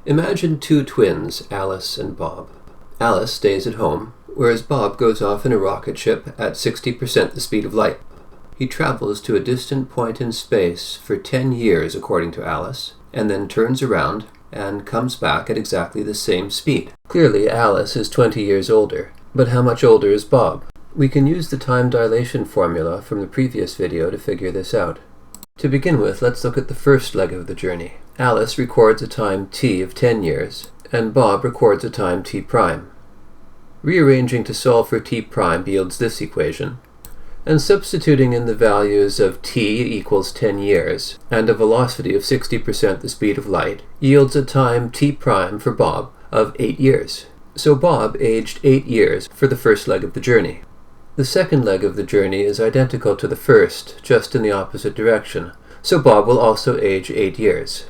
Imagine two twins, Alice and Bob. Alice stays at home, whereas Bob goes off in a rocket ship at 60% the speed of light. He travels to a distant point in space for 10 years, according to Alice, and then turns around and comes back at exactly the same speed. Clearly, Alice is 20 years older, but how much older is Bob? We can use the time dilation formula from the previous video to figure this out. To begin with, let's look at the first leg of the journey. Alice records a time t of 10 years, and Bob records a time t prime. Rearranging to solve for t prime yields this equation, and substituting in the values of t equals 10 years, and a velocity of 60% the speed of light, yields a time t prime for Bob of 8 years. So Bob aged 8 years for the first leg of the journey. The second leg of the journey is identical to the first, just in the opposite direction, so Bob will also age 8 years.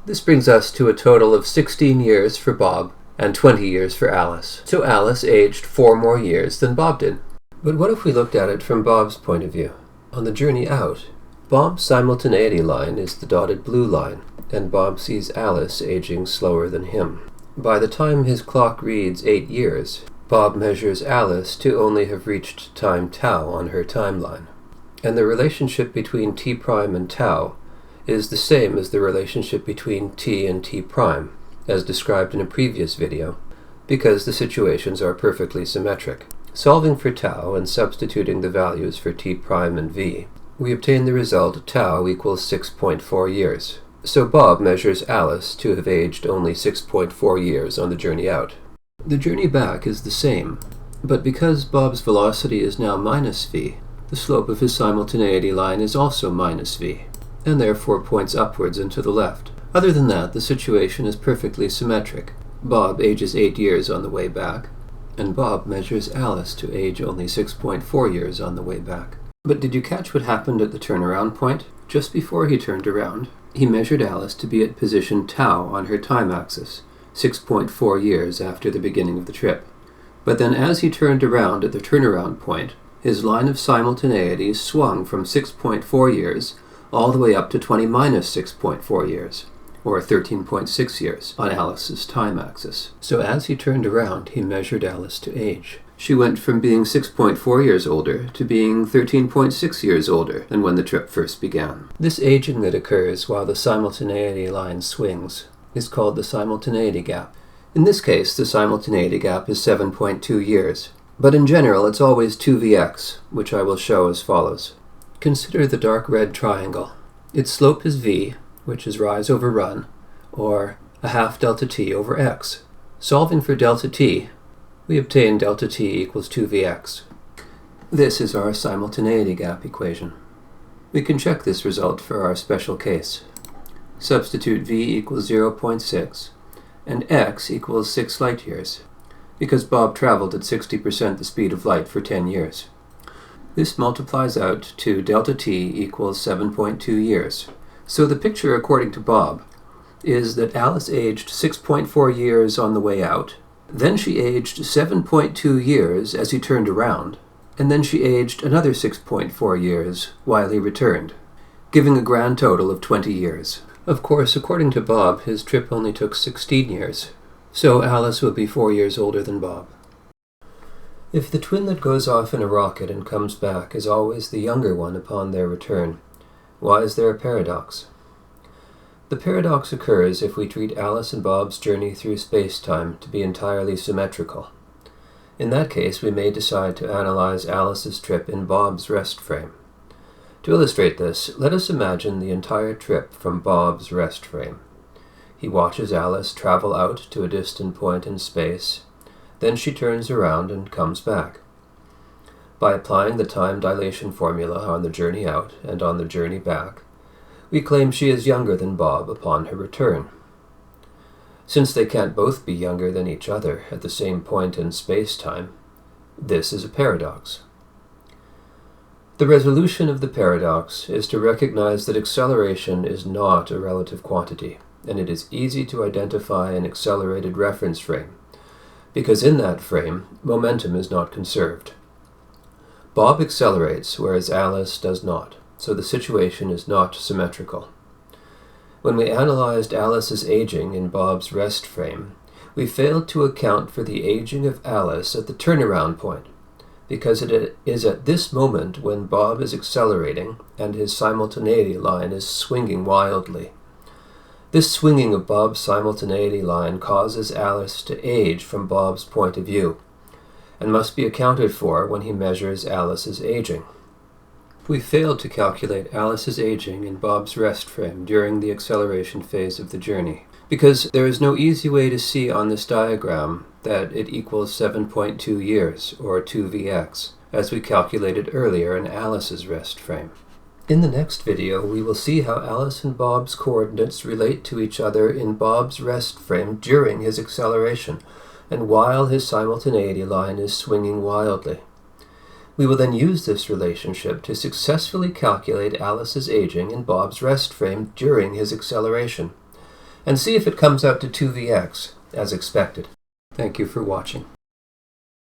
This brings us to a total of 16 years for Bob and 20 years for Alice. So Alice aged 4 more years than Bob did. But what if we looked at it from Bob's point of view? On the journey out, Bob's simultaneity line is the dotted blue line, and Bob sees Alice aging slower than him. By the time his clock reads 8 years, Bob measures Alice to only have reached time tau on her timeline. And the relationship between t prime and tau is the same as the relationship between t and t prime, as described in a previous video, because the situations are perfectly symmetric. Solving for tau and substituting the values for t prime and v, we obtain the result tau equals 6.4 years. So Bob measures Alice to have aged only 6.4 years on the journey out. The journey back is the same, but because Bob's velocity is now minus v, the slope of his simultaneity line is also minus v, and therefore points upwards and to the left. Other than that, the situation is perfectly symmetric. Bob ages 8 years on the way back, and Bob measures Alice to age only 6.4 years on the way back. But did you catch what happened at the turnaround point? Just before he turned around, he measured Alice to be at position tau on her time axis, 6.4 years after the beginning of the trip. But then as he turned around at the turnaround point, his line of simultaneity swung from 6.4 years all the way up to 20 minus 6.4 years, or 13.6 years, on Alice's time axis. So as he turned around, he measured Alice to age. She went from being 6.4 years older to being 13.6 years older than when the trip first began. This aging that occurs while the simultaneity line swings is called the simultaneity gap. In this case, the simultaneity gap is 7.2 years, but in general it's always 2vx, which I will show as follows. Consider the dark red triangle. Its slope is v, which is rise over run, or a half delta t over x. Solving for delta t, we obtain delta t equals 2vx. This is our simultaneity gap equation. We can check this result for our special case. Substitute v equals 0.6 and x equals 6 light years, because Bob traveled at 60% the speed of light for 10 years. This multiplies out to delta t equals 7.2 years. So the picture, according to Bob, is that Alice aged 6.4 years on the way out, then she aged 7.2 years as he turned around, and then she aged another 6.4 years while he returned, giving a grand total of 20 years. Of course, according to Bob, his trip only took 16 years, so Alice would be 4 years older than Bob. If the twin that goes off in a rocket and comes back is always the younger one upon their return, why is there a paradox? The paradox occurs if we treat Alice and Bob's journey through space-time to be entirely symmetrical. In that case, we may decide to analyze Alice's trip in Bob's rest frame. To illustrate this, let us imagine the entire trip from Bob's rest frame. He watches Alice travel out to a distant point in space, then she turns around and comes back. By applying the time dilation formula on the journey out and on the journey back, we claim she is younger than Bob upon her return. Since they can't both be younger than each other at the same point in space-time, this is a paradox. The resolution of the paradox is to recognize that acceleration is not a relative quantity, and it is easy to identify an accelerated reference frame, because in that frame, momentum is not conserved. Bob accelerates, whereas Alice does not, so the situation is not symmetrical. When we analyzed Alice's aging in Bob's rest frame, we failed to account for the aging of Alice at the turnaround point, because it is at this moment when Bob is accelerating and his simultaneity line is swinging wildly. This swinging of Bob's simultaneity line causes Alice to age from Bob's point of view, and must be accounted for when he measures Alice's aging. We failed to calculate Alice's aging in Bob's rest frame during the acceleration phase of the journey, because there is no easy way to see on this diagram that it equals 7.2 years, or 2Vx, as we calculated earlier in Alice's rest frame. In the next video, we will see how Alice and Bob's coordinates relate to each other in Bob's rest frame during his acceleration, and while his simultaneity line is swinging wildly. We will then use this relationship to successfully calculate Alice's aging in Bob's rest frame during his acceleration, and see if it comes out to 2Vx, as expected. Thank you for watching.